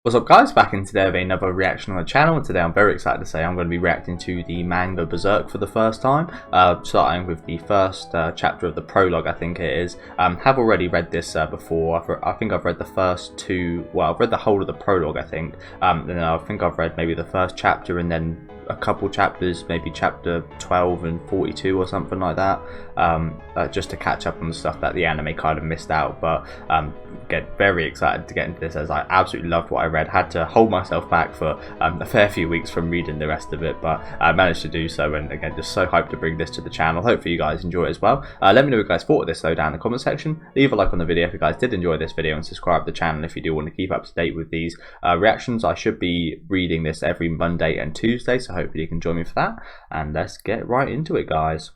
What's up guys, back in today with another reaction on the channel, and today I'm very excited to say I'm going to be reacting to the manga Berserk for the first time, starting with the first chapter of the prologue, I think it is. Have already read this before. I think I've read the first two, well, I've read the whole of the prologue I think, and I think I've read maybe the first chapter and then a couple chapters, maybe chapter 12 and 42 or something like that, just to catch up on the stuff that the anime kind of missed out. But get very excited to get into this, as I absolutely loved what I read. Had to hold myself back for a fair few weeks from reading the rest of it, but I managed to do so, and again, just so hyped to bring this to the channel. Hopefully you guys enjoy it as well. Let me know what you guys thought of this though down in the comment section. Leave a like on the video if you guys did enjoy this video, and subscribe to the channel if you do want to keep up to date with these reactions. I should be reading this every Monday and Tuesday, so hopefully you can join me for that, and let's get right into it, guys.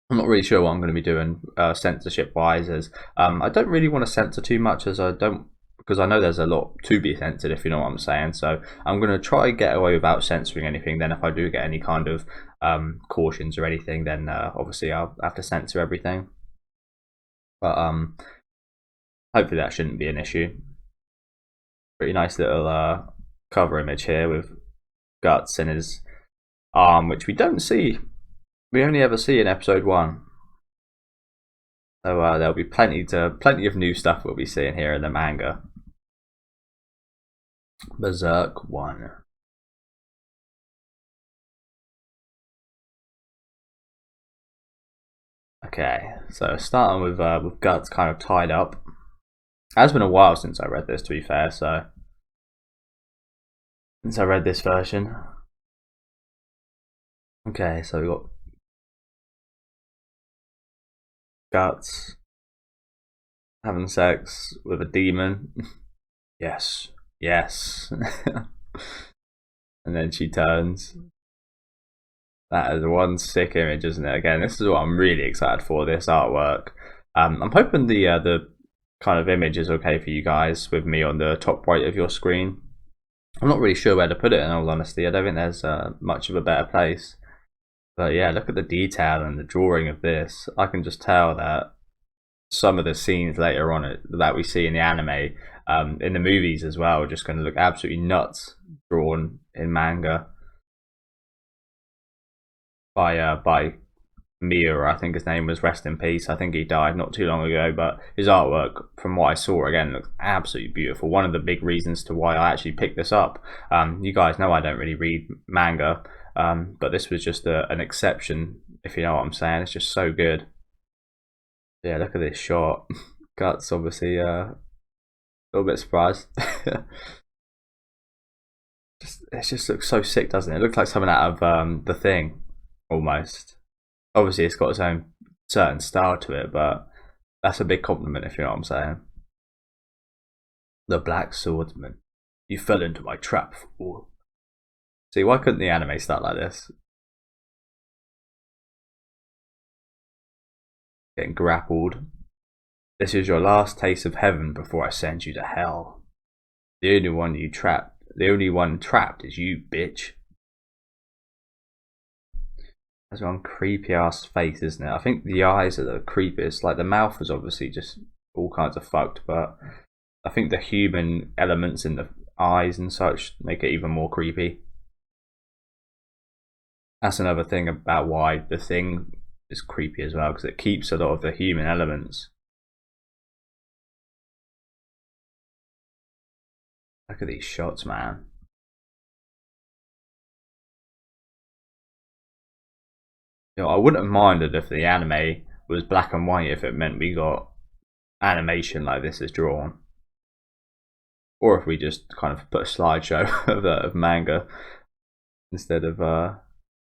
I'm not really sure what I'm going to be doing censorship wise, as I don't really want to censor too much, as because I know there's a lot to be censored, if you know what I'm saying. So I'm going to try and get away without censoring anything. Then if I do get any kind of cautions or anything, then obviously I'll have to censor everything. But hopefully that shouldn't be an issue. Pretty nice little cover image here with Guts in his arm, which we don't see. We only ever see in episode 1. So there'll be plenty of new stuff we'll be seeing here in the manga. Berserk 1. Okay, so starting with Guts kind of tied up. It has been a while since I read this, to be fair, so since I read this version. Okay, so we got Guts having sex with a demon. Yes, yes. And then she turns. That is one sick image, isn't it? Again, this is what I'm really excited for, this artwork. I'm hoping the kind of image is okay for you guys with me on the top right of your screen. I'm not really sure where to put it, in all honesty. I don't think there's much of a better place. But yeah, look at the detail and the drawing of this. I can just tell that some of the scenes later on that we see in the anime, in the movies as well, are just going to look absolutely nuts drawn in manga by Mia, I think his name was, rest in peace. I think he died not too long ago, but his artwork, from what I saw, again, looks absolutely beautiful. One of the big reasons to why I actually picked this up. You guys know I don't really read manga, but this was just an exception, if you know what I'm saying. It's just so good. Yeah, look at this shot. Guts obviously a little bit surprised. It just looks so sick, doesn't it? It looks like something out of The Thing, almost. Obviously it's got its own certain style to it, but that's a big compliment, if you know what I'm saying. The Black Swordsman. You fell into my trap, fool. See, why couldn't the anime start like this? Getting grappled. This is your last taste of heaven before I send you to hell. The only one trapped is you, bitch. That's one creepy ass face, isn't it? I think the eyes are the creepiest. Like, the mouth is obviously just all kinds of fucked, but I think the human elements in the eyes and such make it even more creepy. That's another thing about why The Thing is creepy as well, because it keeps a lot of the human elements. Look at these shots, man. You know, I wouldn't have minded if the anime was black and white, if it meant we got animation like this is drawn, or if we just kind of put a slideshow of manga instead of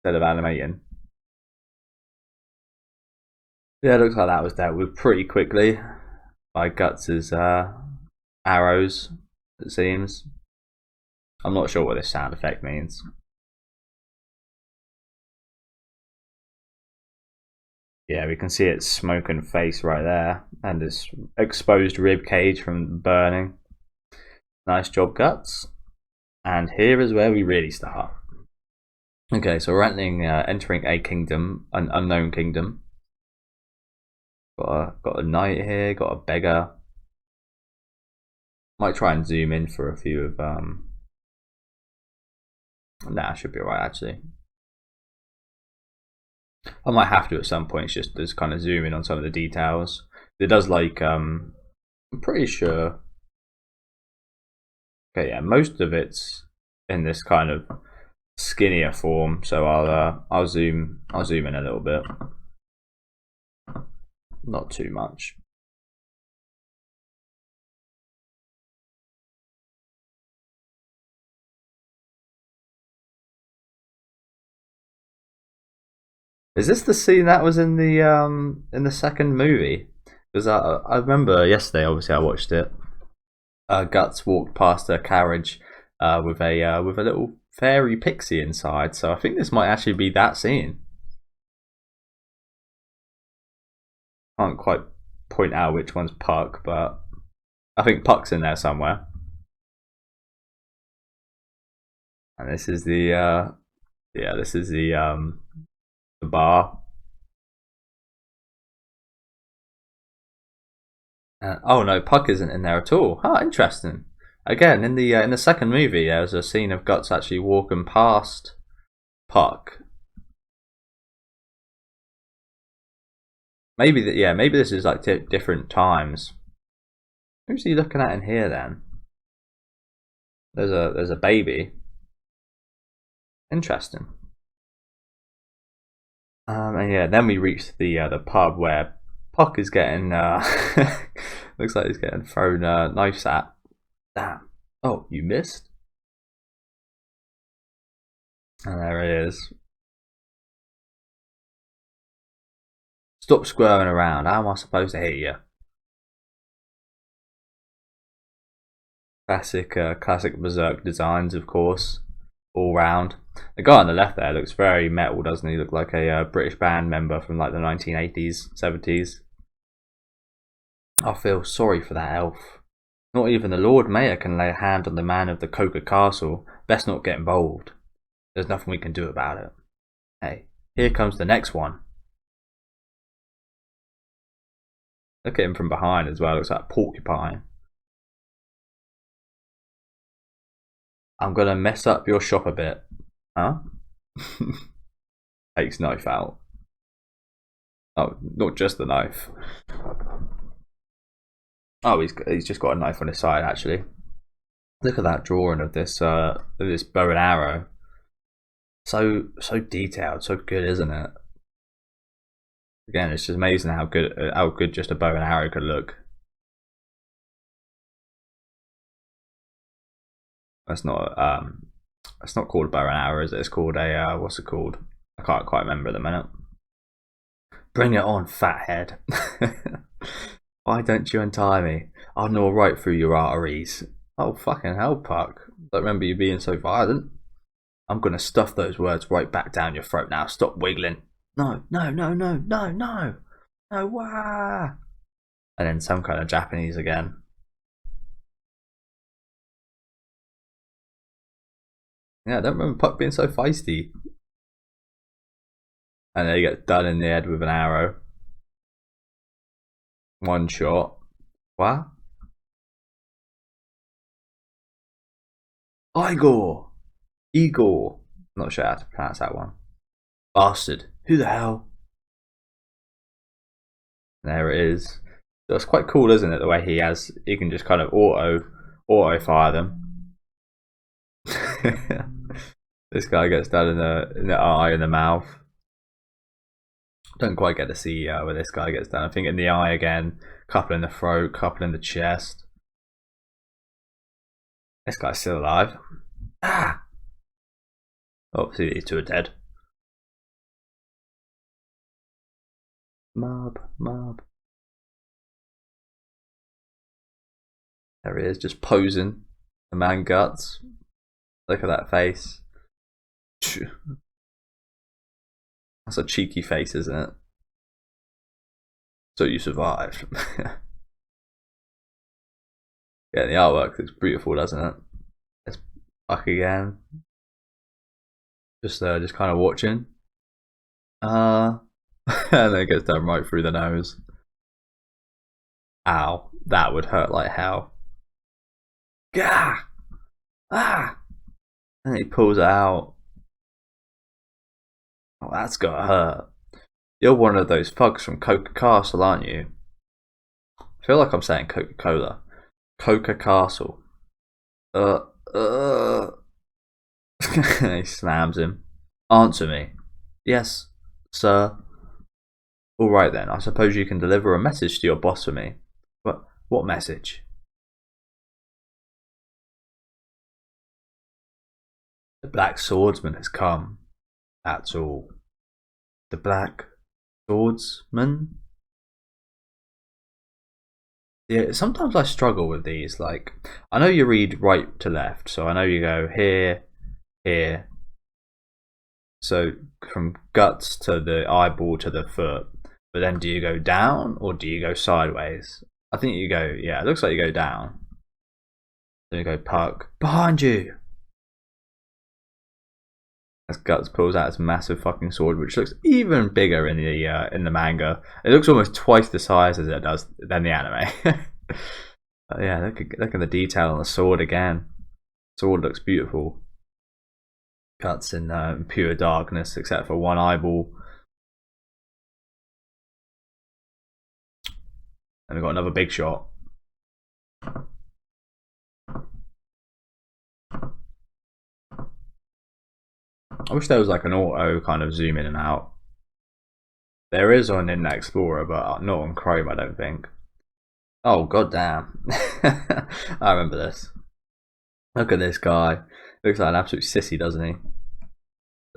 animating. Yeah, it looks like that was dealt with pretty quickly by Guts's arrows, it seems. I'm not sure what this sound effect means. Yeah, we can see its smoking face right there, and its exposed rib cage from burning. Nice job, Guts. And here is where we really start. Okay, so we're entering a kingdom, an unknown kingdom. Got a knight here, got a beggar. Might try and zoom in for a few of nah, should be alright actually. I might have to at some point just kind of zoom in on some of the details. It does like I'm pretty sure. Okay, yeah, most of it's in this kind of skinnier form, so I'll zoom in a little bit, not too much. Is this the scene that was in the second movie? Because I remember yesterday, obviously I watched it. Guts walked past a carriage with a little fairy pixie inside, so I think this might actually be that scene. Can't quite point out which one's Puck, but I think Puck's in there somewhere. And this is the this is the bar. Oh no, Puck isn't in there at all. Ah, interesting. Again, in the second movie, there's a scene of Guts actually walking past Puck. Maybe that, yeah, maybe this is like different times. Who's he looking at in here then? There's a baby. Interesting. And yeah, then we reach the pub where Puck is getting looks like he's getting thrown knives at. Damn. Oh, you missed? And there it is. Stop squirming around. How am I supposed to hit you? Classic Berserk designs, of course, all round. The guy on the left there looks very metal, doesn't he? Look like a British band member from like the 1980s, 70s. I feel sorry for that elf. Not even the Lord Mayor can lay a hand on the man of the Coca Castle. Best not get involved. There's nothing we can do about it. Hey, here comes the next one. Look at him from behind as well. Looks like a porcupine. I'm gonna mess up your shop a bit. Huh? Takes knife out. Oh, not just the knife. Oh, he's just got a knife on his side actually. Look at that drawing of this bow and arrow. So detailed, so good, isn't it? Again, it's just amazing how good just a bow and arrow could look. That's not called a bow and arrow, is it? It's called a what's it called? I can't quite remember at the minute. Bring it on, fathead. Why don't you untie me? I'll gnaw right through your arteries. Oh fucking hell, Puck. Don't remember you being so violent. I'm gonna stuff those words right back down your throat now. Stop wiggling. No, no, no, no, no, no. No, wah. And then some kind of Japanese again. Yeah, I don't remember Puck being so feisty. And then he gets done in the head with an arrow. One shot. What? Igor! Igor. I'm not sure how to pronounce that one. Bastard. Who the hell? There it is. So it's quite cool, isn't it? The way he can just kind of auto fire them. This guy gets done in the eye and the mouth. Don't quite get to see where this guy gets done. I think in the eye again, couple in the throat, couple in the chest. This guy's still alive. Ah! Obviously these two are dead. Mob. There he is, just posing. The man Guts. Look at that face. That's a cheeky face, isn't it? So you survived. Yeah, the artwork looks beautiful, doesn't it? It's Buck again. Just kind of watching. And then it gets done right through the nose. Ow, that would hurt like hell. Gah! Ah! And he pulls it out. Oh, that's gotta hurt. You're one of those thugs from Coca Castle, aren't you? I feel like I'm saying Coca-Cola. Coca Castle. Uh. He slams him. Answer me. Yes, sir. Alright then, I suppose you can deliver a message to your boss for me. But what message? The Black Swordsman has come. That's all. The Black Swordsman? Yeah, sometimes I struggle with these. Like, I know you read right to left, so I know you go here, here. So from guts to the eyeball to the foot. But then do you go down or do you go sideways? I think you go, yeah, it looks like you go down. Then you go puck. Behind you! As Guts pulls out his massive fucking sword, which looks even bigger in the manga. It looks almost twice the size as it does than the anime. But yeah, look at the detail on the sword again. Sword looks beautiful. Guts in pure darkness, except for one eyeball. And we've got another big shot. I wish there was like an auto kind of zoom in and out. There is on Internet Explorer, but not on Chrome, I don't think. Oh, goddamn. I remember this. Look at this guy. Looks like an absolute sissy, doesn't he?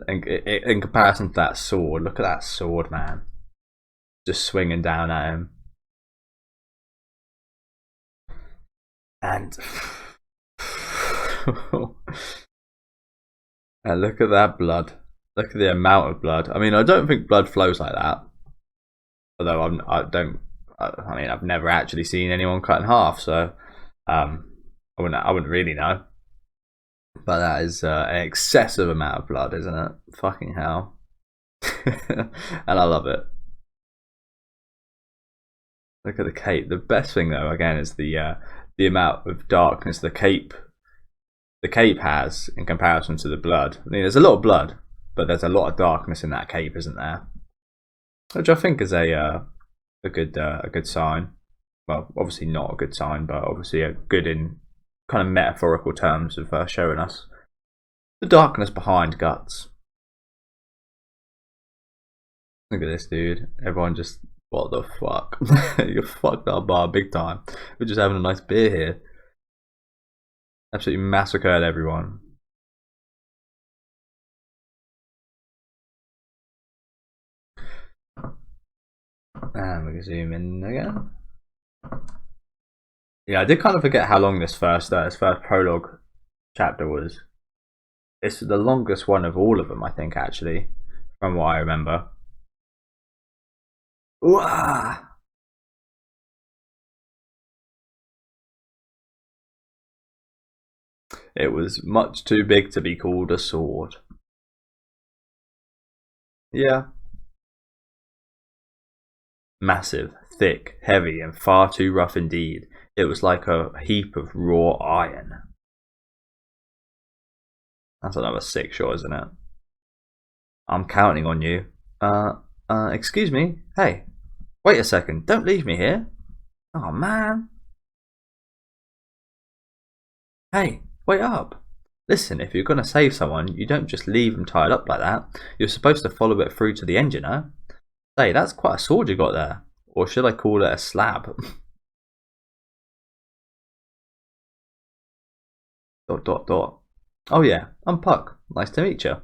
In comparison to that sword, look at that sword, man. Just swinging down at him. And... and look at that blood. Look at the amount of blood. I mean, I don't think blood flows like that. Although I mean, I've never actually seen anyone cut in half, so I wouldn't really know. But that is an excessive amount of blood, isn't it? Fucking hell. And I love it. Look at the cape. The best thing, though, again, is the amount of darkness the cape has in comparison to the blood. I mean, there's a lot of blood, but there's a lot of darkness in that cape, isn't there? Which I think is a good sign. Well, obviously not a good sign, but obviously a good in kind of metaphorical terms of showing us the darkness behind Guts. Look at this dude. Everyone just, what the fuck? You're fucked up bar big time. We're just having a nice beer here. Absolutely massacred everyone. And we can zoom in again. Yeah, I did kind of forget how long this first prologue chapter was. It's the longest one of all of them, I think, actually, from what I remember. Ooh-ah! It was much too big to be called a sword. Yeah. Massive, thick, heavy, and far too rough indeed. It was like a heap of raw iron. That's another sick shot, isn't it? I'm counting on you. Excuse me? Hey, wait a second. Don't leave me here. Oh, man. Hey, wait up. Listen, if you're going to save someone, you don't just leave them tied up like that. You're supposed to follow it through to the end, you know? Say, that's quite a sword you got there. Or should I call it a slab? ... Oh yeah, I'm Puck. Nice to meet you.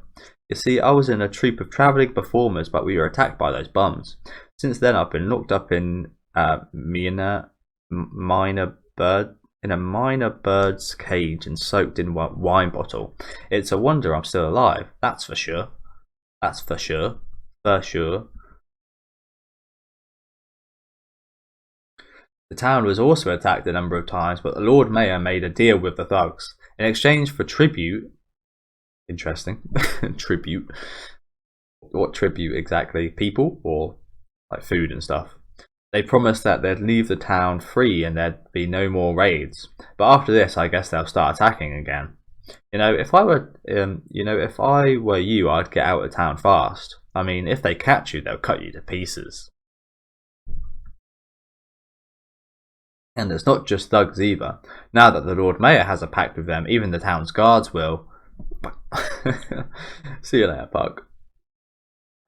You see, I was in a troupe of travelling performers, but we were attacked by those bums. Since then, I've been locked up in a minor bird's cage and soaked in a wine bottle. It's a wonder I'm still alive. That's for sure. That's for sure. For sure. The town was also attacked a number of times, but the Lord Mayor made a deal with the thugs. In exchange for tribute... Interesting. Tribute. What tribute exactly? People? Or like food and stuff? They promised that they'd leave the town free and there'd be no more raids. But after this, I guess they'll start attacking again. You know, if I were you, I'd get out of town fast. I mean, if they catch you, they'll cut you to pieces. And it's not just thugs either. Now that the Lord Mayor has a pact with them, even the town's guards will. See you later, Puck.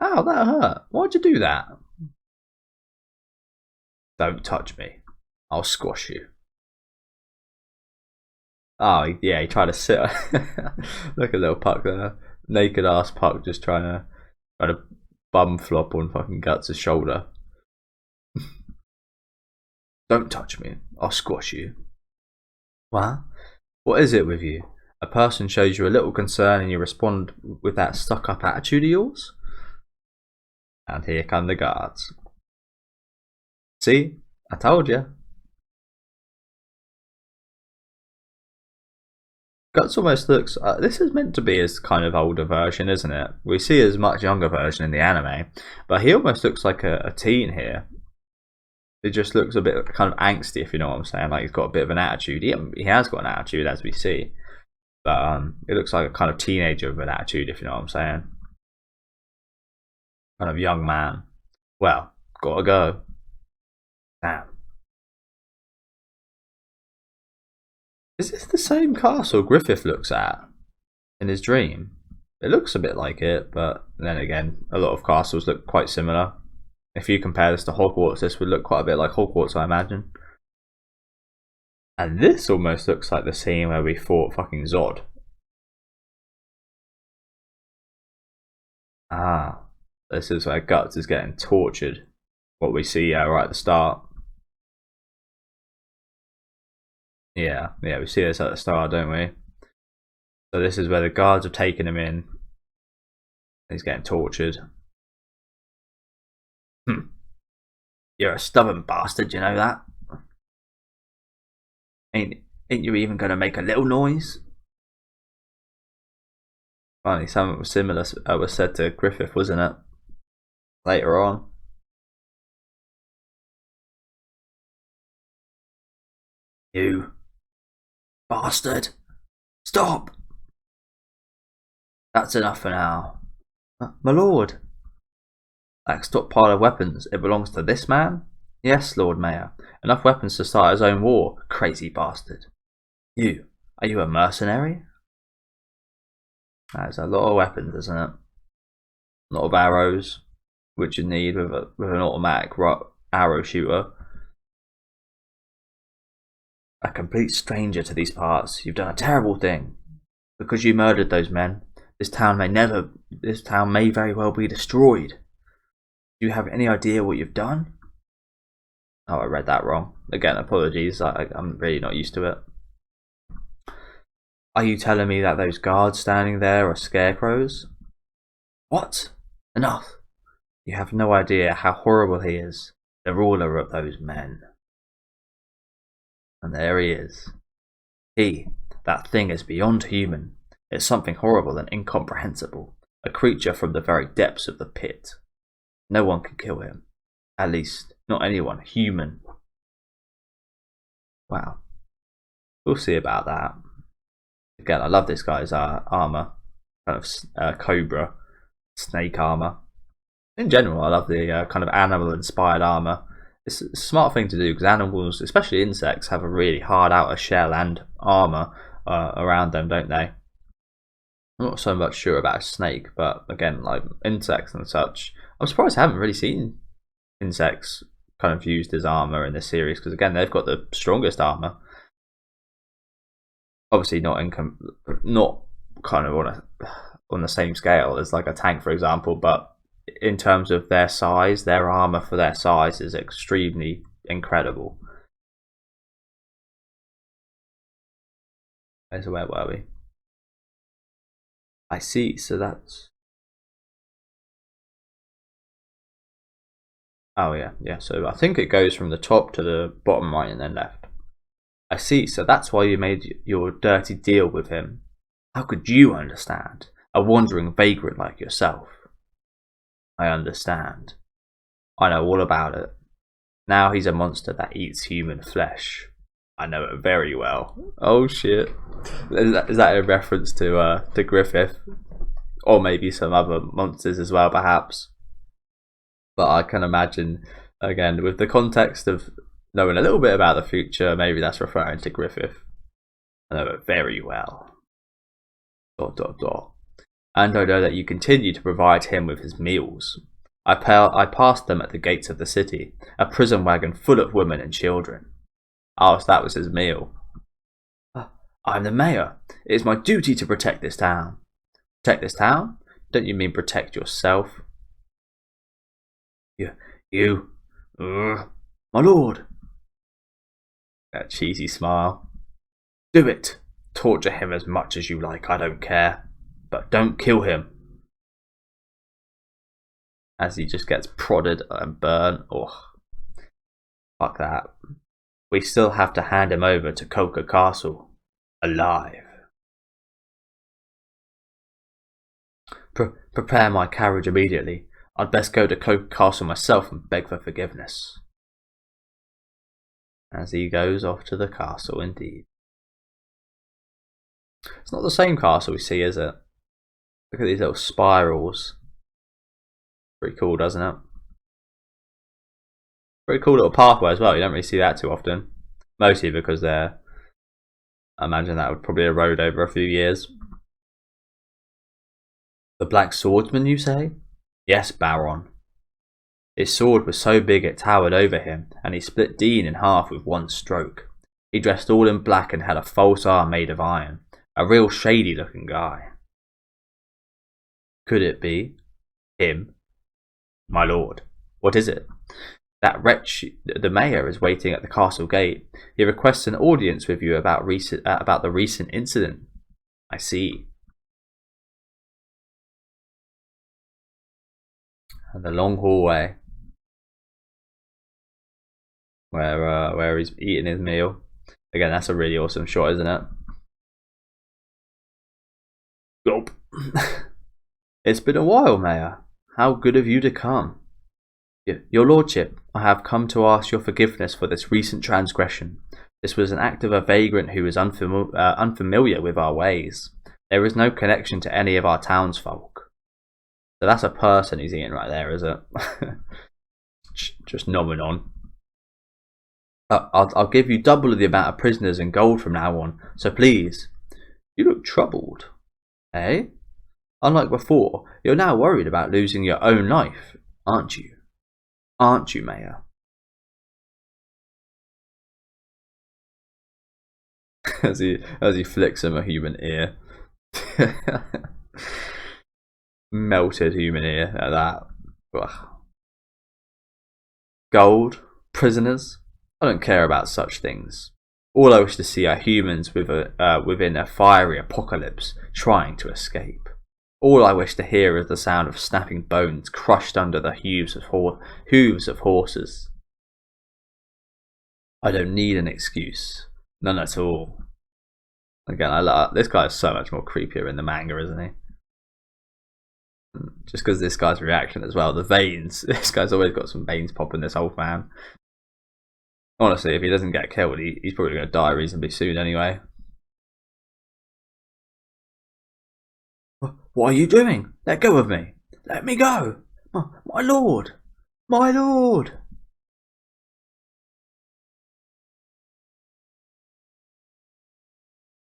Ow, that hurt. Why'd you do that? Don't touch me. I'll squash you. Oh, yeah, he tried to sit. Look at little Puck there. Naked ass Puck just trying to bum flop on fucking Guts' shoulder. Don't touch me. I'll squash you. What? What is it with you? A person shows you a little concern and you respond with that stuck-up attitude of yours? And here come the guards. See? I told you. Guts almost looks... this is meant to be his kind of older version, isn't it? We see his much younger version in the anime. But he almost looks like a teen here. It just looks a bit kind of angsty, if you know what I'm saying. Like he's got a bit of an attitude. He has got an attitude, as we see. But it looks like a kind of teenager with an attitude, if you know what I'm saying. Kind of young man. Well, gotta go. Damn. Is this the same castle Griffith looks at in his dream? It looks a bit like it, but then again, a lot of castles look quite similar. If you compare this to Hogwarts, this would look quite a bit like Hogwarts, I imagine. And this almost looks like the scene where we fought fucking Zod. Ah, this is where Guts is getting tortured. What we see right at the start. Yeah, we see this at the start, don't we? So this is where the guards have taken him in. He's getting tortured. You're a stubborn bastard, you know that? Ain't you even gonna make a little noise? Funny, something similar was said to Griffith, wasn't it? Later on. You bastard! Stop! That's enough for now. My lord! That stockpile of weapons, it belongs to this man? Yes, Lord Mayor. Enough weapons to start his own war, crazy bastard. Are you a mercenary? That's a lot of weapons, isn't it? A lot of arrows, which you need with an automatic arrow shooter. A complete stranger to these parts, you've done a terrible thing. Because you murdered those men, this town may very well be destroyed. Do you have any idea what you've done? Oh, I read that wrong. Again, apologies, I'm really not used to it. Are you telling me that those guards standing there are scarecrows? What? Enough. You have no idea how horrible he is, the ruler of those men. And there he is. That thing is beyond human. It's something horrible and incomprehensible. A creature from the very depths of the pit. No one can kill him. At least, not anyone human. Wow. We'll see about that. Again, I love this guy's armor. Kind of cobra, snake armor. In general, I love the kind of animal-inspired armor. It's a smart thing to do because animals, especially insects, have a really hard outer shell and armor around them, don't they? I'm not so much sure about a snake, but again, like insects and such, I'm surprised I haven't really seen insects kind of used as armor in this series because again, they've got the strongest armor. Obviously, not kind of on the same scale as like a tank, for example, but in terms of their size, their armor for their size is extremely incredible. So where were we? I see, so that's... Oh yeah, so I think it goes from the top to the bottom right and then left. I see, so that's why you made your dirty deal with him. How could you understand? A wandering vagrant like yourself. I understand. I know all about it. Now he's a monster that eats human flesh. I know it very well. Oh shit. Is that a reference to Griffith? Or maybe some other monsters as well, perhaps. But I can imagine, again, with the context of knowing a little bit about the future, maybe that's referring to Griffith. I know it very well. ... And I know that you continue to provide him with his meals. I passed them at the gates of the city, a prison wagon full of women and children. Oh, so that was his meal. I'm the mayor. It is my duty to protect this town. Protect this town? Don't you mean protect yourself? You, my lord. That cheesy smile. Do it. Torture him as much as you like, I don't care. But don't kill him. As he just gets prodded and burnt. Ugh. Fuck that. We still have to hand him over to Coca Castle. Alive. Prepare my carriage immediately. I'd best go to Coca Castle myself and beg for forgiveness. As he goes off to the castle, indeed. It's not the same castle we see, is it? Look at these little spirals. Pretty cool, doesn't it? Pretty cool little pathway as well. You don't really see that too often. Mostly because I imagine that would probably erode over a few years. The Black Swordsman, you say? Yes, Baron. His sword was so big it towered over him, and he split Dean in half with one stroke. He dressed all in black and had a false arm made of iron. A real shady looking guy. Could it be him? My lord, what is it? That wretch, the mayor, is waiting at the castle gate. He requests an audience with you about the recent incident. I see. And the long hallway where he's eating his meal. Again, that's a really awesome shot, isn't it? Gulp. It's been a while, Mayor. How good of you to come. Your lordship, I have come to ask your forgiveness for this recent transgression. This was an act of a vagrant who is unfamiliar with our ways. There is no connection to any of our townsfolk. So that's a person he's eating right there, is it? Just nomming on. I'll give you double of the amount of prisoners and gold from now on, so please. You look troubled. Eh? Unlike before, you're now worried about losing your own life, aren't you? Aren't you, Mayor? as he flicks him a human ear. Melted human ear at that. Ugh. Gold? Prisoners? I don't care about such things. All I wish to see are humans within a fiery apocalypse trying to escape. All I wish to hear is the sound of snapping bones crushed under the hooves of horses. I don't need an excuse. None at all. Again, this guy is so much more creepier in the manga, isn't he? Just because this guy's reaction as well. The veins. This guy's always got some veins popping, this old man. Honestly, if he doesn't get killed, he's probably going to die reasonably soon anyway. What are you doing? Let go of me. Let me go. My lord. My lord.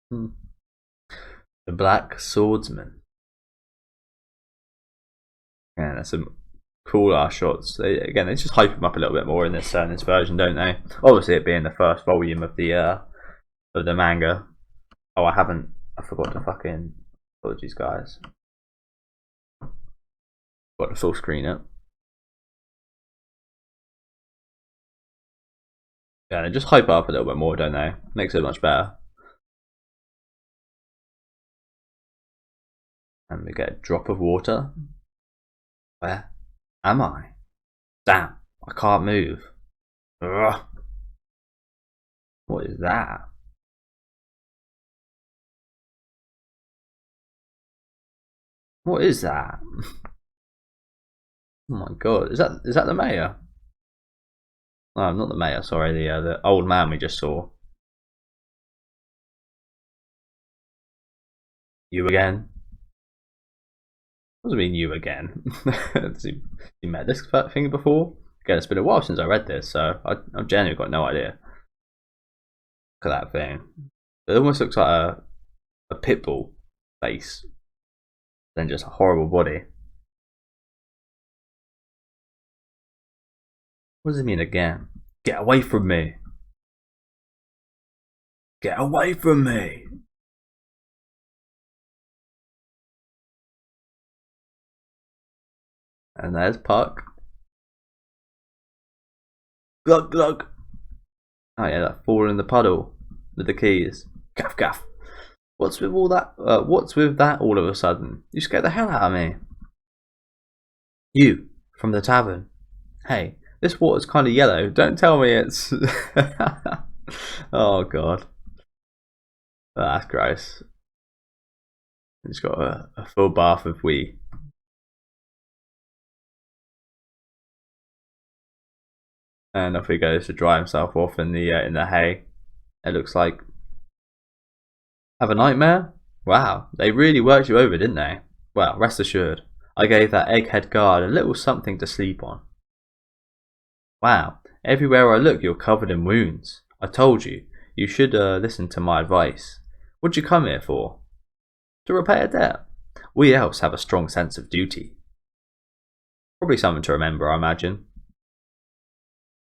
The Black Swordsman. Yeah, that's some cool ass shots. They just hype him up a little bit more in this version, don't they? Obviously, it being the first volume of the manga. Oh, I forgot to fucking. Apologies, guys. Got the full screen up. Yeah, they just hype it up a little bit more, don't they? Makes it much better. And we get a drop of water. Where am I? Damn, I can't move. Ugh. What is that? What is that? Oh my god, is that the mayor? Oh, not the mayor, sorry, the old man we just saw. You again? What does it mean, you again? Has he met this thing before? Again, it's been a while since I read this, so I've genuinely got no idea. Look at that thing. It almost looks like a pit bull face, then just a horrible body. What does it mean again? Get away from me! Get away from me! And there's Puck. Glug glug! Oh yeah, that fall in the puddle with the keys. Gaff gaff! What's with all that? What's with that all of a sudden? You scared the hell out of me. You, from the tavern. Hey, this water's kind of yellow. Don't tell me it's... Oh god. Oh, that's gross. He's got a full bath of wee. And off he goes to dry himself off in the hay. It looks like. Have a nightmare? Wow, they really worked you over, didn't they? Well, rest assured, I gave that egghead guard a little something to sleep on. Wow, everywhere I look you're covered in wounds. I told you, you should listen to my advice. What'd you come here for? To repay a debt. We elves have a strong sense of duty. Probably something to remember, I imagine.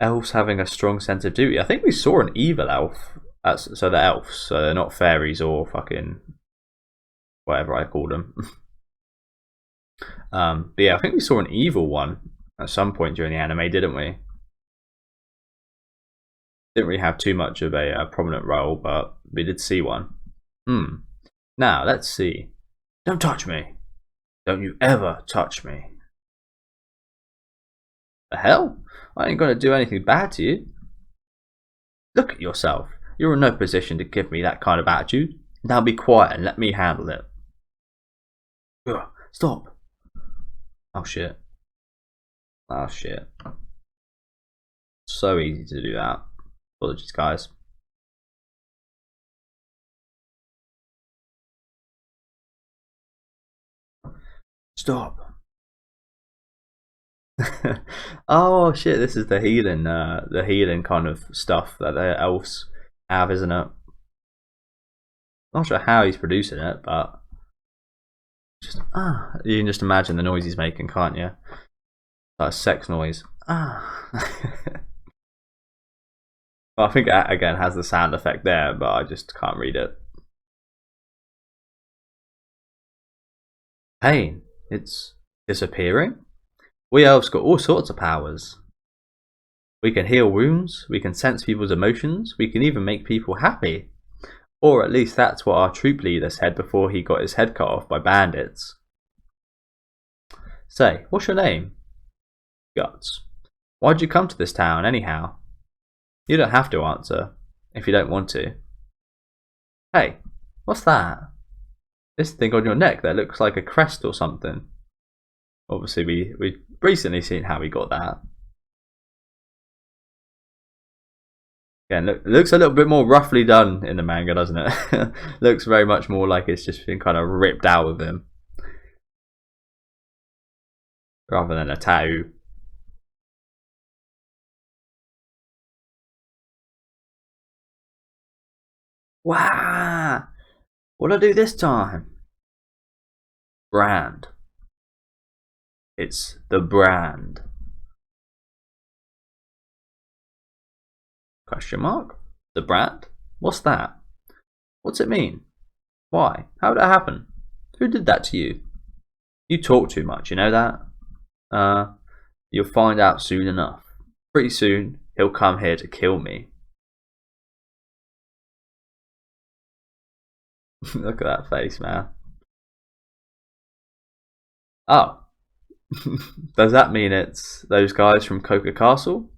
Elves having a strong sense of duty. I think we saw an evil elf. So they're elves, so they're not fairies or fucking whatever I call them. But yeah, I think we saw an evil one at some point during the anime, didn't we? Didn't really have too much of a prominent role, but we did see one. Now, let's see. Don't touch me. Don't you ever touch me. The hell? I ain't gonna do anything bad to you. Look at yourself. You're in no position to give me that kind of attitude. Now be quiet and let me handle it. Ugh, stop. Oh shit. Oh shit. So easy to do that. Apologies, guys. Stop. Oh shit, this is the healing kind of stuff that the elves have, isn't it? Not sure how he's producing it, but just you can just imagine the noise he's making, can't you? Like a sex noise. Well, I think it again has the sound effect there, but I just can't read it. Pain. It's disappearing? We elves got all sorts of powers. We can heal wounds, we can sense people's emotions, we can even make people happy. Or at least that's what our troop leader said before he got his head cut off by bandits. Say, what's your name? Guts. Why'd you come to this town anyhow? You don't have to answer, if you don't want to. Hey, what's that? This thing on your neck that looks like a crest or something. Obviously, we've recently seen how we got that. Again, it looks a little bit more roughly done in the manga, doesn't it? Looks very much more like it's just been kind of ripped out of him. Rather than a tattoo. Wow! What'd I do this time? Brand. It's the brand. Question mark? The brand? What's that? What's it mean? Why? How did that happen? Who did that to you? You talk too much, you know that? You'll find out soon enough. Pretty soon, he'll come here to kill me. Look at that face, man. Oh. Does that mean it's those guys from Coca Castle?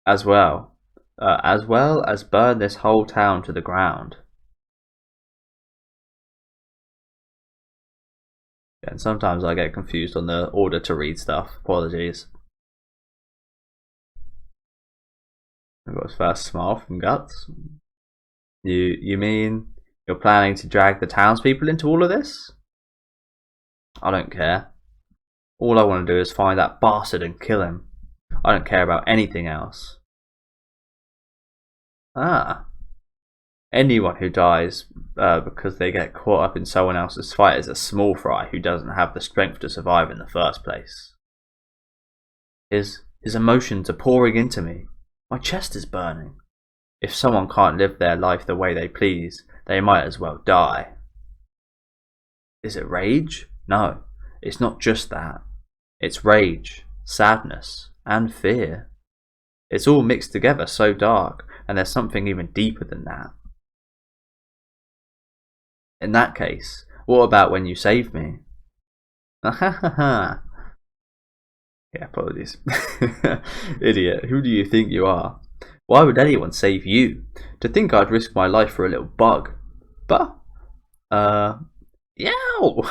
As well as burn this whole town to the ground. And sometimes I get confused on the order to read stuff. Apologies. I got his first smile from Guts. You mean you're planning to drag the townspeople into all of this? I don't care. All I want to do is find that bastard and kill him. I don't care about anything else. Ah. Anyone who dies because they get caught up in someone else's fight is a small fry who doesn't have the strength to survive in the first place. His emotions are pouring into me. My chest is burning. If someone can't live their life the way they please, they might as well die. Is it rage? No, it's not just that. It's rage, sadness, and fear. It's all mixed together so dark, and there's something even deeper than that. In that case, what about when you saved me? Yeah, apologies. Idiot, who do you think you are? Why would anyone save you? To think I'd risk my life for a little bug. But, yow!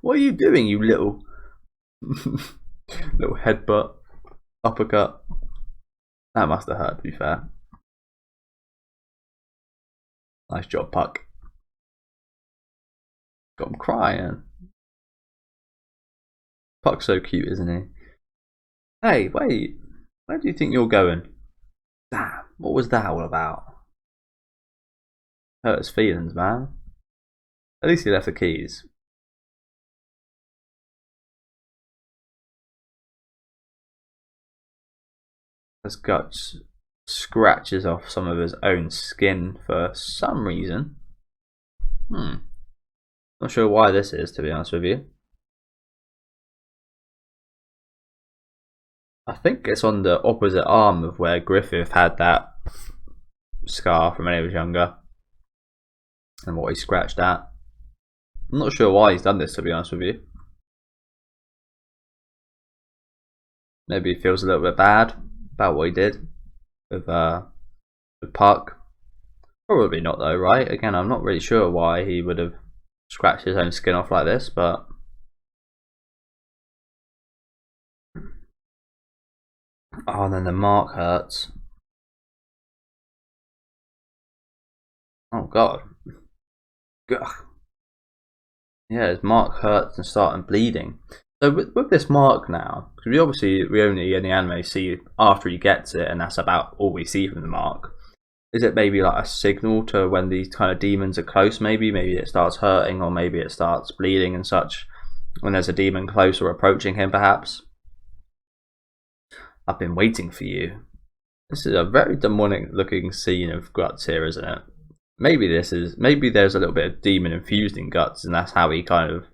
What are you doing, you little... little headbutt, uppercut. That must have hurt, to be fair. Nice job, Puck. Got him crying. Puck's so cute, isn't he? Hey, wait. Where do you think you're going? Damn, what was that all about? Hurt his feelings, man. At least he left the keys. As Guts scratches off some of his own skin for some reason. Not sure why this is, to be honest with you. I think it's on the opposite arm of where Griffith had that scar from when he was younger. And what he scratched at. I'm not sure why he's done this, to be honest with you. Maybe he feels a little bit bad about what he did with Puck. Probably not though, right? Again, I'm not really sure why he would have scratched his own skin off like this, but... Oh, and then the mark hurts. Oh god. Ugh. Yeah, his mark hurts and starting bleeding. So with this mark now, because we only in the anime see after he gets it, and that's about all we see from the mark. Is it maybe like a signal to when these kind of demons are close? Maybe it starts hurting, or maybe it starts bleeding and such when there's a demon close or approaching him, perhaps. I've been waiting for you. This is a very demonic looking scene of Guts here, isn't it? Maybe there's a little bit of demon infused in Guts, and that's how he kind of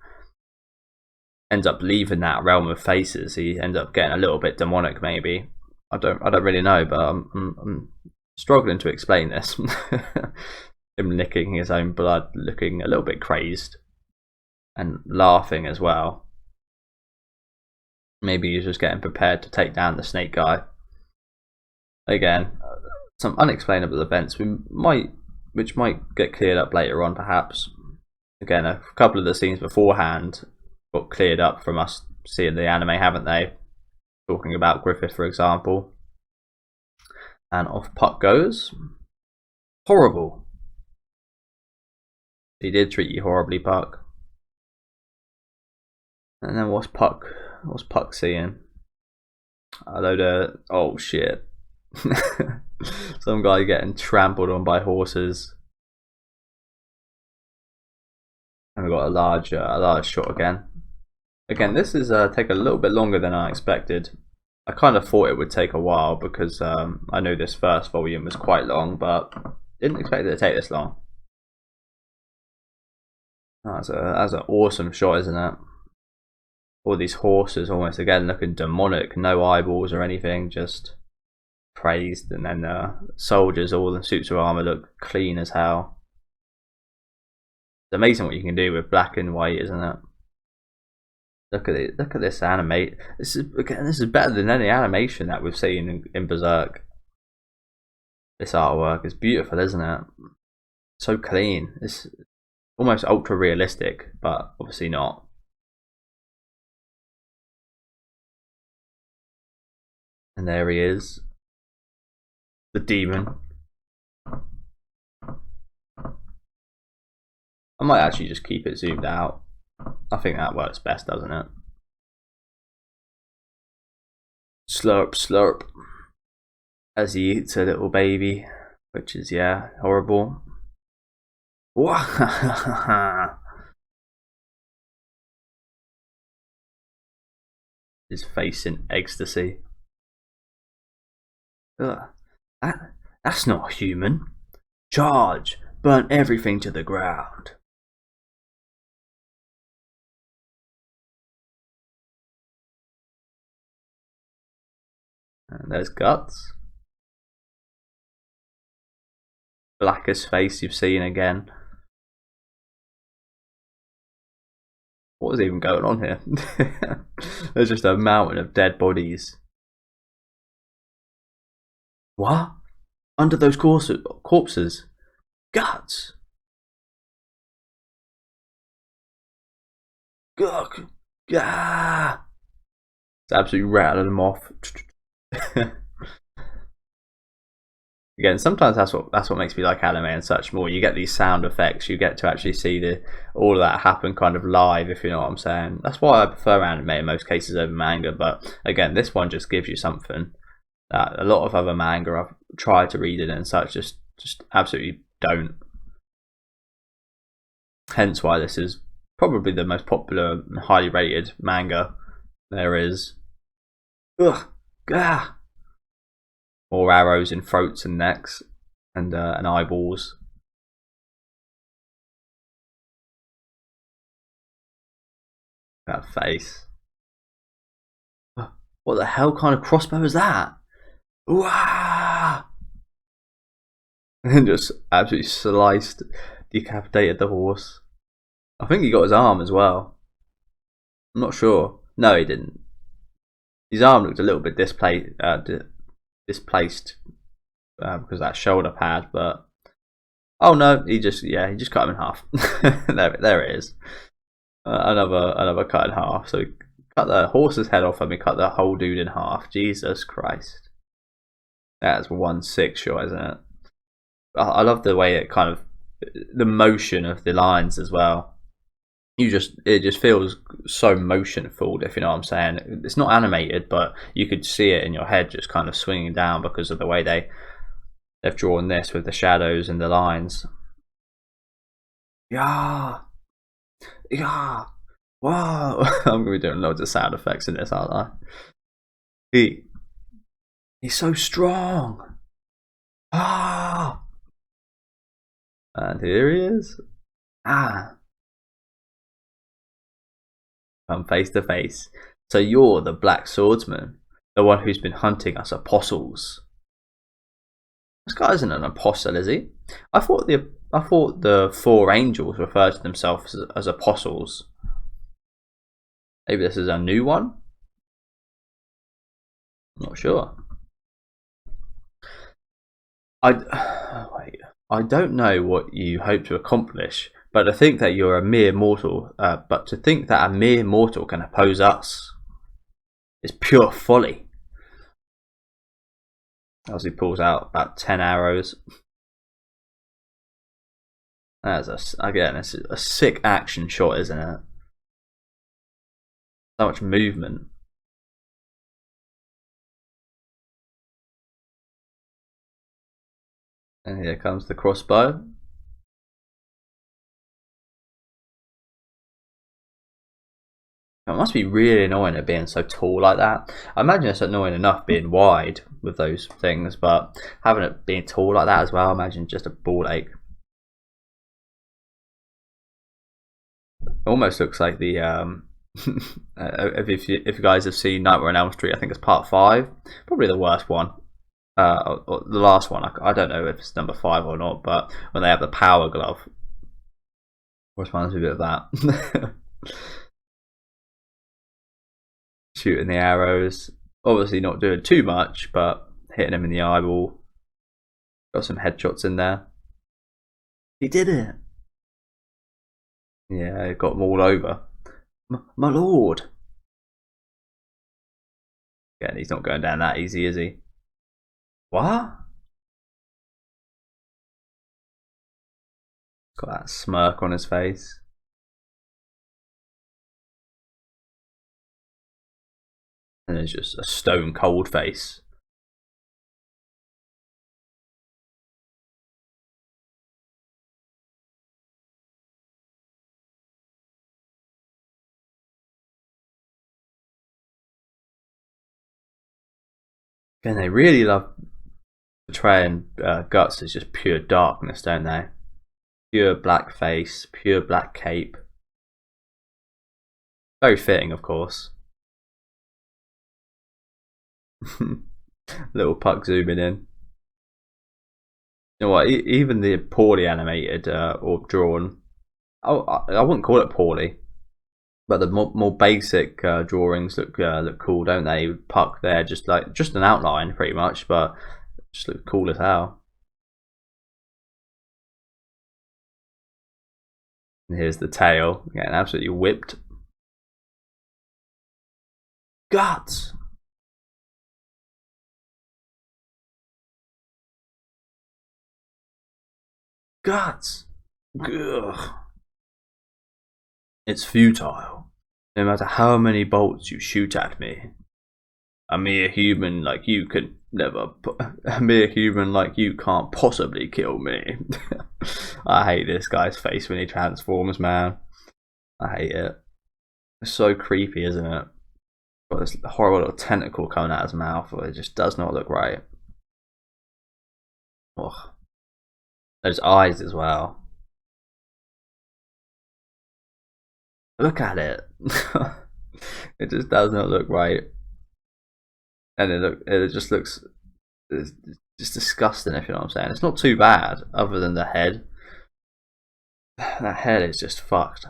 ends up leaving that realm of faces. He ends up getting a little bit demonic, maybe. I don't really know, but I'm struggling to explain this. Him licking his own blood, looking a little bit crazed, and laughing as well. Maybe he's just getting prepared to take down the snake guy. Again, some unexplainable events which might get cleared up later on, perhaps. Again, a couple of the scenes beforehand got cleared up from us seeing the anime, haven't they? Talking about Griffith, for example. And off Puck goes. Horrible. He did treat you horribly, Puck. And then what's Puck seeing? A load of... oh shit. Some guy getting trampled on by horses. And we've got a large shot again. Again, this is take a little bit longer than I expected. I kind of thought it would take a while because I know this first volume was quite long, but didn't expect it to take this long. That's an awesome shot, isn't it? All these horses almost again looking demonic, no eyeballs or anything, just praised, and then the soldiers all in suits of armor look clean as hell. It's amazing what you can do with black and white, isn't it? Look at it. Look at this animate. This is better than any animation that we've seen in Berserk. This artwork is beautiful, isn't it? So clean. It's almost ultra realistic, but obviously not. And there he is. The demon. I might actually just keep it zoomed out. I think that works best, doesn't it? Slurp, slurp. As he eats a little baby, which is, yeah, horrible. His face in ecstasy. Ugh. That's not human. Charge! Burn everything to the ground. And there's guts. Blackest face you've seen again. What is even going on here? There's just a mountain of dead bodies. What? Under those corpses? Guts! Gah! Gah! It's absolutely rattling them off. Again, sometimes that's what makes me like anime and such more. You get these sound effects. You get to actually see all of that happen kind of live, if you know what I'm saying. That's why I prefer anime in most cases over manga. But again, this one just gives you something that a lot of other manga I've tried to read it and such just absolutely don't. Hence why this is probably the most popular and highly rated manga there is. Ugh, gah. More arrows in throats and necks and eyeballs. That face. What the hell kind of crossbow is that? Wah! And just absolutely sliced, decapitated the horse. I think he got his arm as well. I'm not sure. No, he didn't. His arm looked a little bit displaced because of that shoulder pad, but oh no, he just cut him in half. there it is. Another cut in half. So he cut the horse's head off and we cut the whole dude in half. Jesus Christ. That's 1/6 shot, isn't it? I love the way it kind of, the motion of the lines as well. It just feels so motionful, if you know what I'm saying. It's not animated, but you could see it in your head just kind of swinging down because of the way they've drawn this with the shadows and the lines. Yeah, yeah, wow. I'm gonna be doing loads of sound effects in this, aren't I? He's so strong. Ah, and here he is. Ah. Come face to face. So you're the Black Swordsman, the one who's been hunting us apostles. This guy isn't an apostle, is he? I thought the four angels referred to themselves as apostles. Maybe this is a new one? I'm not sure. I don't know what you hope to accomplish, but to think that a mere mortal can oppose us is pure folly. As he pulls out about 10 arrows. It's a sick action shot, isn't it? So much movement. And here comes the crossbow. It must be really annoying it being so tall like that. I imagine it's annoying enough being wide with those things, but having it being tall like that as well, I imagine just a ball ache. It almost looks like the if you guys have seen Nightmare on Elm Street, I think it's part 5, probably the worst one. Or the last one, I don't know if it's number 5 or not, but when they have the power glove, reminds me a bit of that. Shooting the arrows, obviously not doing too much, but hitting him in the eyeball. Got some headshots in there. He did it. Yeah, got them all over. My lord. Again, he's not going down that easy, is he? What? Got that smirk on his face. And there's just a stone cold face. And they really love portraying Guts as just pure darkness, don't they? Pure black face, pure black cape. Very fitting, of course. Little Puck zooming in. You know what? Even the poorly animated or drawn, I wouldn't call it poorly, but the more basic drawings look cool, don't they? Puck there, just an outline pretty much, but just look cool as hell. And here's the tail, getting absolutely whipped. Guts! Guts! Ugh. It's futile. No matter how many bolts you shoot at me, a mere human like you can never. A mere human like you can't possibly kill me. I hate this guy's face when he transforms, man. I hate it. It's so creepy, isn't it? Got this horrible little tentacle coming out of his mouth. It just does not look right. Ugh. Those eyes as well. Look at it. It just does not look right. And it just looks just disgusting, if you know what I'm saying. It's not too bad, other than the head. That head is just fucked.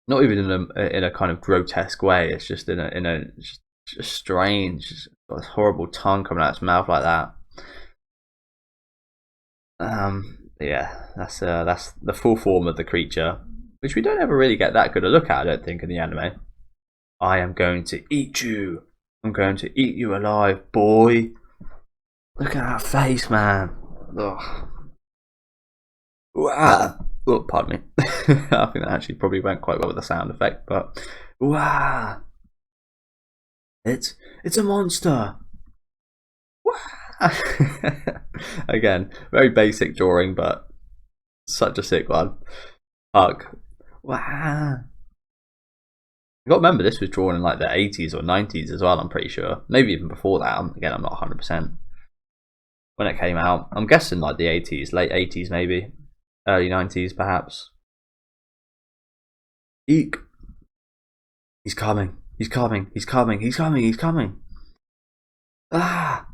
Not even in a kind of grotesque way. It's just in a just strange, just got this horrible tongue coming out of its mouth like that. Yeah, that's the full form of the creature, which we don't ever really get that good a look at, I don't think, in the anime. I am going to eat you. I'm going to eat you alive, boy. Look at that face, man. Ugh. Wow. Oh, pardon me. I think that actually probably went quite well with the sound effect, but wow. It's a monster. Again, very basic drawing, but such a sick one. Puck. Wow. You got to remember, this was drawn in like the 80s or 90s as well, I'm pretty sure. Maybe even before that. Again, I'm not 100%. When it came out, I'm guessing like the 80s, late 80s maybe. Early 90s perhaps. Eek. He's coming. He's coming. He's coming. He's coming. He's coming. Ah.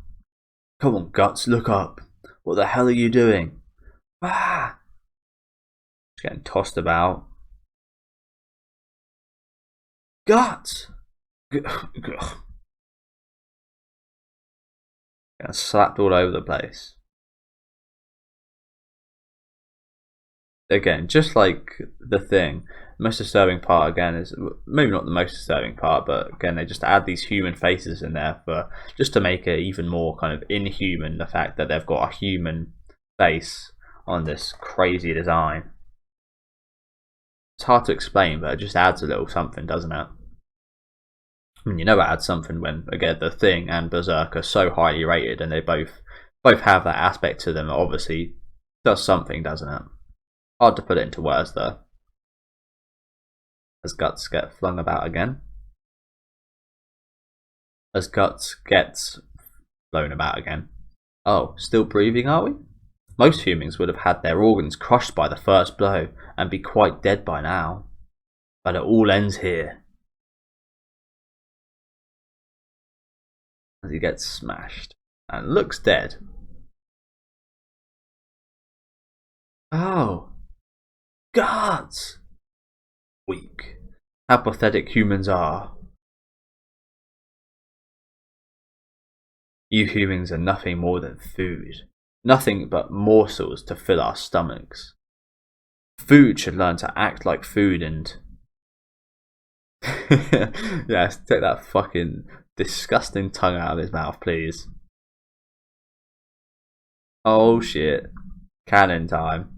Come on, Guts, look up. What the hell are you doing? Ah! Just getting tossed about. Guts! Getting slapped all over the place. Again, just like the thing, the most disturbing part again is maybe not the most disturbing part, but again they just add these human faces in there for just to make it even more kind of inhuman. The fact that they've got a human face on this crazy design. It's hard to explain, but it just adds a little something, doesn't it? I mean, you know it adds something when again the Thing and Berserk are so highly rated, and they both have that aspect to them. It obviously does something, doesn't it? Hard to put it into words though. As Guts get flung about again. As Guts gets blown about again. Oh, still breathing, are we? Most humans would have had their organs crushed by the first blow and be quite dead by now. But it all ends here. As he gets smashed and looks dead. Oh. Guts! Weak. How pathetic humans are. You humans are nothing more than food. Nothing but morsels to fill our stomachs. Food should learn to act like food and... Yes, take that fucking disgusting tongue out of his mouth, please. Oh shit. Cannon time.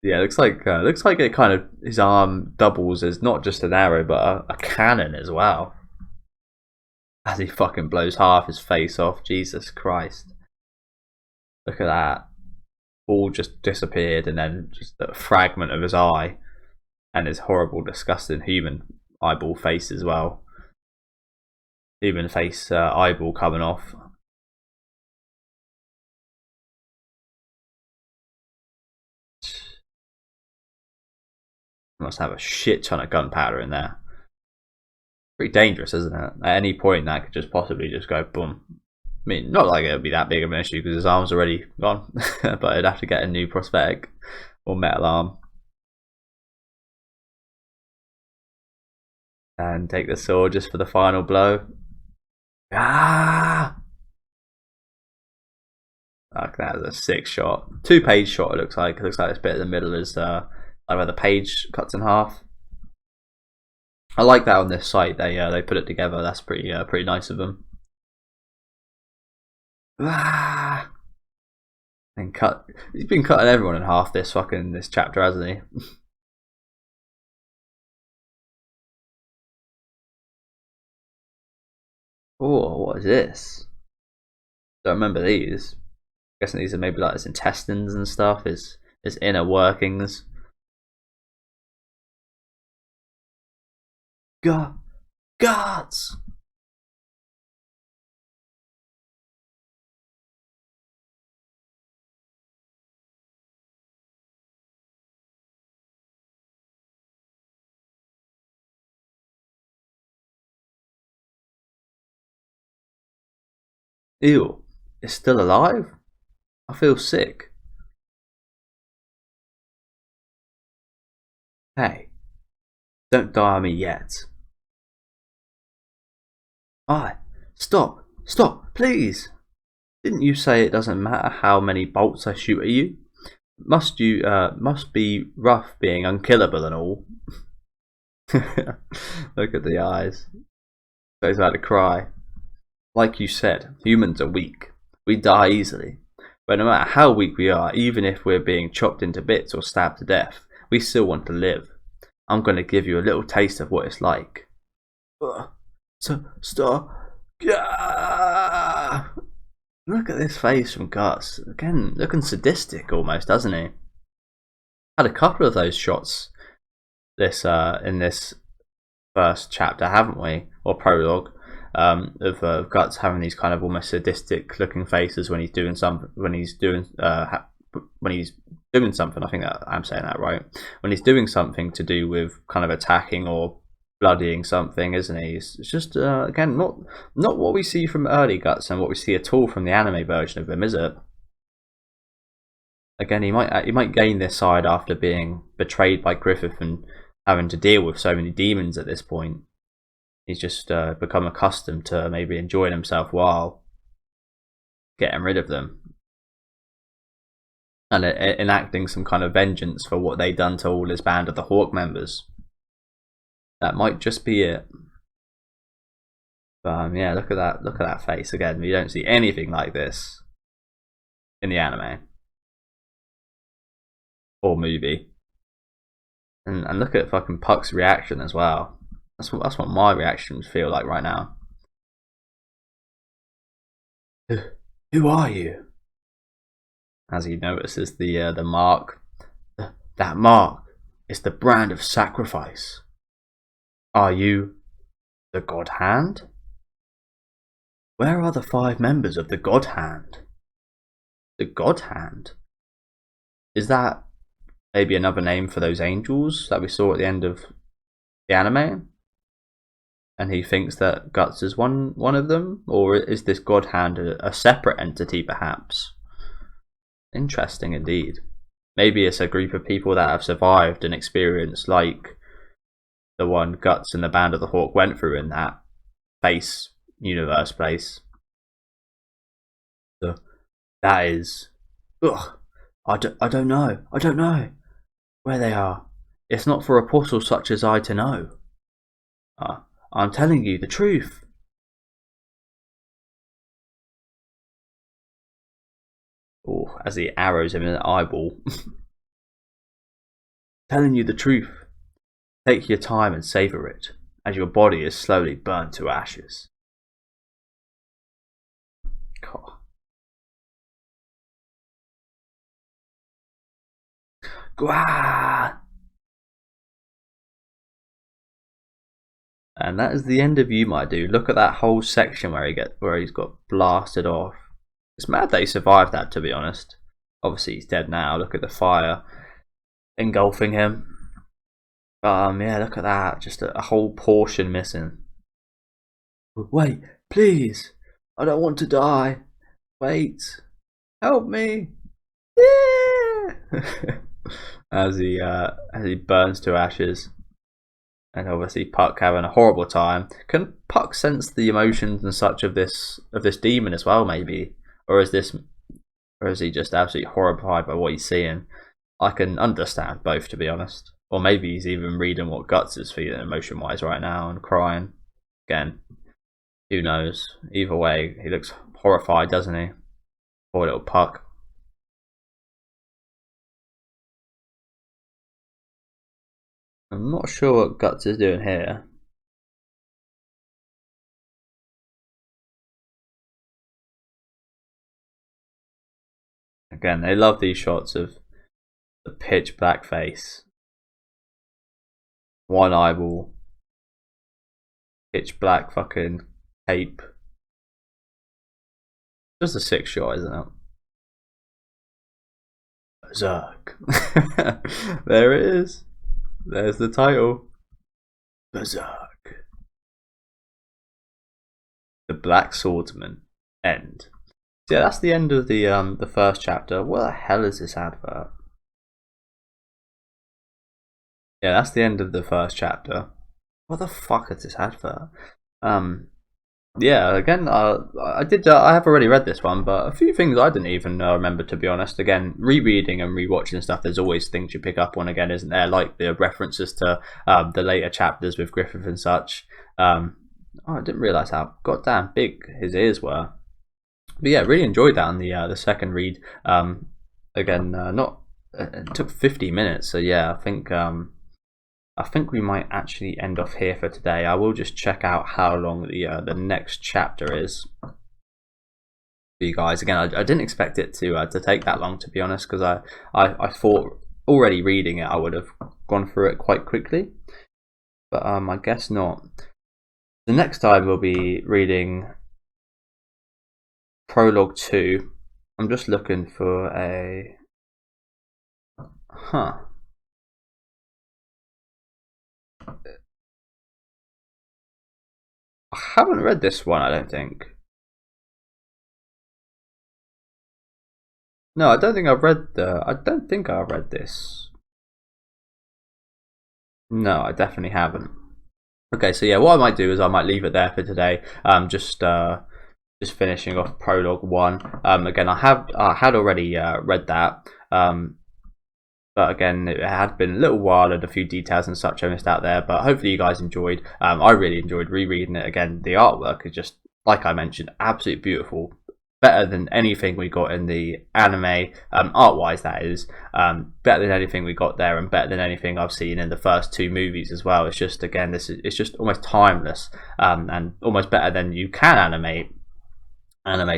Yeah, looks like it kind of his arm doubles as not just an arrow but a cannon as well. As he fucking blows half his face off. Jesus Christ! Look at that. All just disappeared, and then just a fragment of his eye, and his horrible, disgusting human eyeball face as well. Human face eyeball coming off. Must have a shit ton of gunpowder in there. Pretty dangerous, isn't it? At any point, that could just possibly just go boom. I mean, not like it would be that big of an issue because his arm's already gone, but he'd have to get a new prosthetic or metal arm. And take the sword just for the final blow. Ah! Like that is a sick shot. 2-page shot. It looks like. It looks like this bit in the middle is like where the page cuts in half. I like that on this site. They put it together. That's pretty nice of them. Ah! And cut. He's been cutting everyone in half this chapter, hasn't he? Oh, what is this? Don't remember these. I'm guessing these are maybe like his intestines and stuff. His inner workings. Guards! Ew, it's still alive? I feel sick. Hey, don't die on me yet. Stop, please! Didn't you say it doesn't matter how many bolts I shoot at you? Must be rough being unkillable and all. Look at the eyes. So he's about to cry. Like you said, humans are weak. We die easily. But no matter how weak we are, even if we're being chopped into bits or stabbed to death, we still want to live. I'm going to give you a little taste of what it's like. Stop. Yeah. Look at this face from Guts. Again, looking sadistic almost, doesn't he? Had a couple of those shots in this first chapter, haven't we? Or prologue. Of Guts having these kind of almost sadistic looking faces when he's doing something. When he's doing something, I think that I'm saying that right. When he's doing something to do with kind of attacking or bloodying something, isn't he? It's just again not what we see from early Guts and what we see at all from the anime version of him, is it? Again, he might gain this side after being betrayed by Griffith and having to deal with so many demons at this point. He's just become accustomed to maybe enjoying himself while getting rid of them. And enacting some kind of vengeance for what they've done to all his band of the Hawk members. That might just be it. But yeah, look at that face again. We don't see anything like this in the anime or movie. And look at fucking Puck's reaction as well. That's what my reactions feel like right now. Who are you? As he notices the mark. That mark is the brand of sacrifice. Are you the God Hand? Where are the 5 members of the God Hand? The God Hand? Is that maybe another name for those angels that we saw at the end of the anime? And he thinks that Guts is one of them? Or is this God Hand a separate entity perhaps? Interesting indeed. Maybe it's a group of people that have survived an experience like the one Guts and the Band of the Hawk went through in that face universe place. That is... Ugh. I don't know where they are. It's not for apostles such as I to know. I'm telling you the truth. as he arrows him in the eyeball. Telling you the truth. Take your time and savor it, as your body is slowly burned to ashes. God. Gwah! And that is the end of you, my dude. Look at that whole section where he's got blasted off. It's mad that he survived that, to be honest. Obviously he's dead now. Look at the fire engulfing him. Yeah, look at that. Just a whole portion missing. Wait, please. I don't want to die. Wait. Help me. Yeah. as he burns to ashes. And obviously Puck having a horrible time. Can Puck sense the emotions and such of this demon as well, maybe? Or is he just absolutely horrified by what he's seeing? I can understand both, to be honest. Or maybe he's even reading what Guts is feeling emotion-wise right now and crying. Again, who knows? Either way, he looks horrified, doesn't he? Poor little Puck. I'm not sure what Guts is doing here. Again, they love these shots of the pitch black face. One eyeball. Pitch black fucking cape. Just a sick shot, isn't it? Berserk. There it is. There's the title. Berserk. The Black Swordsman. End. So yeah, that's the end of the first chapter. What the hell is this advert? Yeah, that's the end of the first chapter. What the fuck is this advert? Yeah, again, I have already read this one, but a few things I didn't even remember, to be honest. Again, rereading and rewatching stuff, there's always things you pick up on again, isn't there? Like the references to the later chapters with Griffith and such. I didn't realise how goddamn big his ears were. But yeah, really enjoyed that on the second read. Again, it took 50 minutes, so yeah, I think we might actually end off here for today. I will just check out how long the next chapter is for you guys. Again, I didn't expect it to take that long, to be honest, because I thought already reading it I would have gone through it quite quickly, but I guess not. The next time we'll be reading Prologue 2. I'm just looking for a I haven't read this one, I don't think. No, I don't think I've read this. No, I definitely haven't. Okay, so yeah, what I might do is I might leave it there for today. Just finishing off Prologue 1. Again, I had already read that. But again, it had been a little while and a few details and such I missed out there. But hopefully you guys enjoyed. I really enjoyed rereading it again. The artwork is just, like I mentioned, absolutely beautiful. Better than anything we got in the anime, art-wise that is. Better than anything we got there, and better than anything I've seen in the first two movies as well. It's just, again, it's just almost timeless, and almost better than you can animate,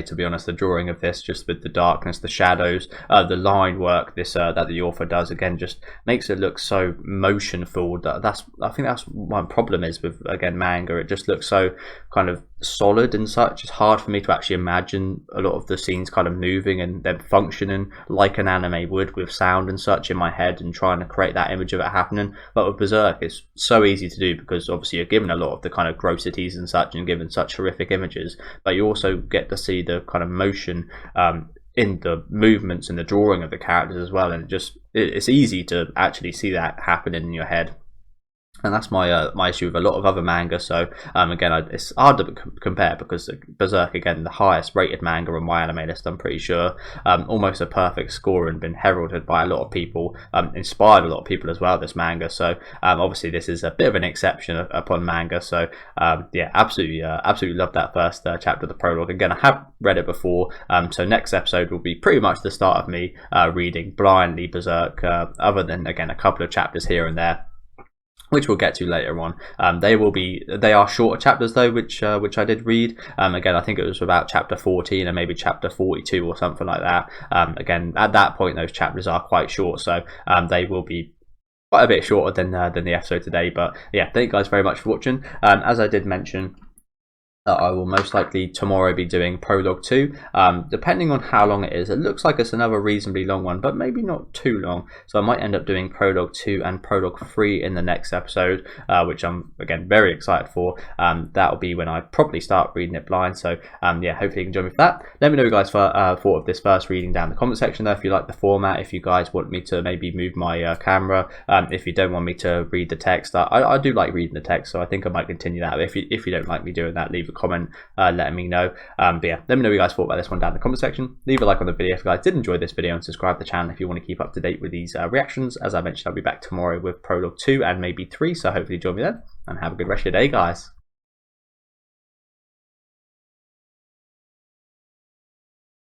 to be honest. The drawing of this, just with the darkness, the shadows, the line work that the author does, again, just makes it look so motionful. I think that's my problem is with, again, manga. It just looks so kind of solid and such. It's hard for me to actually imagine a lot of the scenes kind of moving and then functioning like an anime would, with sound and such in my head, and trying to create that image of it happening. But with Berserk, it's so easy to do, because obviously you're given a lot of the kind of grossities and such, and given such horrific images, but you also get to see the kind of motion in the movements and the drawing of the characters as well, and it's easy to actually see that happening in your head. And that's my issue with a lot of other manga. So again, it's hard to compare because Berserk, again, the highest rated manga on my anime list, I'm pretty sure, almost a perfect score, and been heralded by a lot of people, inspired a lot of people as well, this manga. So obviously this is a bit of an exception upon manga. So yeah, absolutely love that first chapter of the prologue. Again, I have read it before, so next episode will be pretty much the start of me reading blindly Berserk, other than, again, a couple of chapters here and there, which we'll get to later on. They are shorter chapters though, which I did read. Again, I think it was about chapter 14 and maybe chapter 42 or something like that. Again, at that point, those chapters are quite short, so they will be quite a bit shorter than the episode today. But yeah, thank you guys very much for watching. As I did mention, I will most likely tomorrow be doing prologue 2, depending on how long it is. It looks like it's another reasonably long one, but maybe not too long, so I might end up doing prologue 2 and prologue 3 in the next episode, which I'm, again, very excited for. That'll be when I probably start reading it blind, so yeah, hopefully you can join me for that. Let me know what you guys thought of this first reading down in the comment section there, if you like the format, if you guys want me to maybe move my camera, if you don't want me to read the text. I do like reading the text, so I think I might continue that. If you don't like me doing that, leave a comment letting me know. But yeah, let me know what you guys thought about this one down in the comment section. Leave a like on the video if you guys did enjoy this video, and subscribe to the channel if you want to keep up to date with these reactions. As I mentioned, I'll be back tomorrow with prologue 2 and maybe 3, so hopefully join me then, and have a good rest of your day, guys.